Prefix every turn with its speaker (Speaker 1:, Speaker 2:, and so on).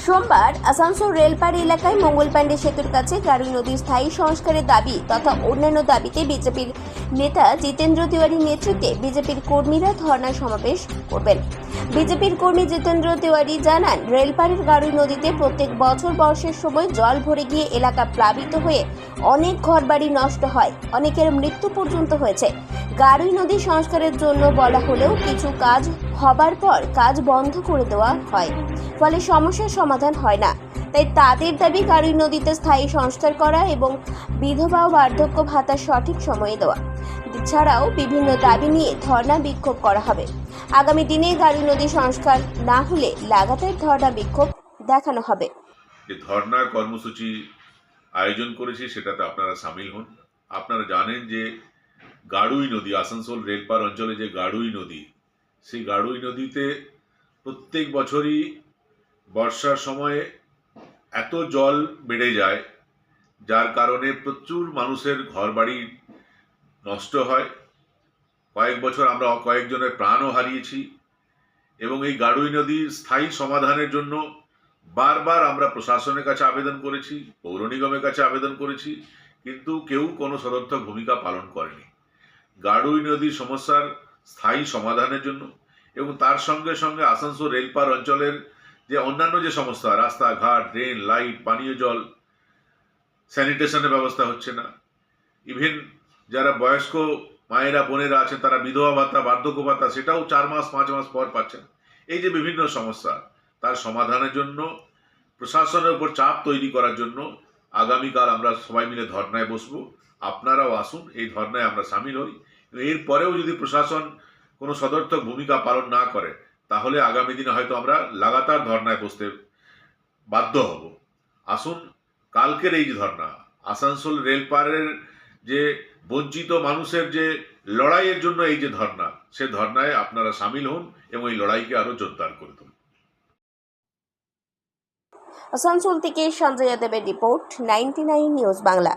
Speaker 1: সোমবার আসানসোল রেলপাড় এলাকায় মঙ্গলপাণ্ডে সেতুর কাছে গাড়ুই নদীর স্থায়ী সংস্কারের দাবি তথা অন্যান্য দাবিতে বিজেপির নেতা জিতেন্দ্র তিওয়ারির নেতৃত্বে বিজেপির কর্মীরা ধর্ণা সমাবেশ করবেন। বিজেপির কর্মী জিতেন্দ্র তিওয়ারি জানান, রেলপাড়ের গাড়ুই নদীতে প্রত্যেক বছর বর্ষার সময় জল ভরে গিয়ে এলাকা প্লাবিত হয়ে অনেক ঘরবাড়ি নষ্ট হয়, অনেকের মৃত্যু পর্যন্ত হয়েছে। গাড়ুই নদী সংস্কারের জন্য বলা হলেও কিছু কাজ হবার পর কাজ বন্ধ করে দেওয়া হয়, ফলে সমস্যার সমাধান হয় না। তাই তাদের দাবি গাড়ুই নদীতে স্থায়ী সংস্কার করা এবং বিধবা ও বার্ধক্য ভাতা সঠিক সময়ে দেওয়া ছাড়াও বিভিন্ন দাবি নিয়ে ধর্ণা বিক্ষোভ করা হবে। আগামী দিনে গাড়ুই নদী সংস্কার না হলে লাগাতার ধর্ণা বিক্ষোভ দেখানো হবে।
Speaker 2: যে ধর্ণা কর্মসূচি আয়োজন করেছি সেটাতে আপনারা সামিল হন। আপনারা জানেন যে গাড়ুই নদী, আসানসোল রেলপাড় অঞ্চলে যে গাড়ুই নদী, সেই গাড়ুই নদীতে প্রত্যেক বছরই বর্ষার সময়ে এত জল বেড়ে যায় যার কারণে প্রচুর মানুষের ঘরবাড়ি নষ্ট হয়। কয়েক বছর আমরা কয়েকজনের প্রাণও হারিয়েছি এবং এই গাড়ুই নদীর স্থায়ী সমাধানের জন্য বারবার আমরা প্রশাসনের কাছে আবেদন করেছি, পৌর নিগমের কাছে আবেদন করেছি, কিন্তু কেউ কোনো সদর্থক ভূমিকা পালন করেনি। গাড়ুই নদীর সমস্যার স্থায়ী সমাধানের জন্য এবং তার সঙ্গে সঙ্গে আসানসোল রেলপাড় অঞ্চলের যে অন্যান্য যে সমস্যা, রাস্তাঘাট, ড্রেন, লাইট, পানীয় জল, স্যানিটেশনের ব্যবস্থা হচ্ছে না, ইভেন যারা বয়স্ক মায়েরা বোনেরা আছেন তারা বিধবা ভাতা, বার্ধক্য ভাতা সেটাও 4 মাস 5 মাস পর পাচ্ছেন। এই যে বিভিন্ন সমস্যা, তার সমাধানের জন্য প্রশাসনের উপর চাপ তৈরি করার জন্য আগামীকাল আমরা সবাই মিলে ধর্নায় বসবো। আপনারাও আসুন, এই ধর্নায় আমরা সামিল হই। এরপরেও যদি প্রশাসন কোনো সদর্থক ভূমিকা পালন না করে তাহলে আগামী দিনে হয়তো আমরা লাগাতার ধর্নায় বসতে বাধ্য হব। আসুন, কালকের এই যে ধর্না, আসানসোল রেলপাড়ের যে বঞ্চিত মানুষের যে লড়াইয়ের জন্য এই যে ধর্না, সে ধর্নায় আপনারা সামিল হন এবং এই লড়াইকে আরো জোরদার করে তুলুন।
Speaker 1: আসানসোল থেকে সঞ্জয় দেবের রিপোর্ট, 99 নিউজ বাংলা।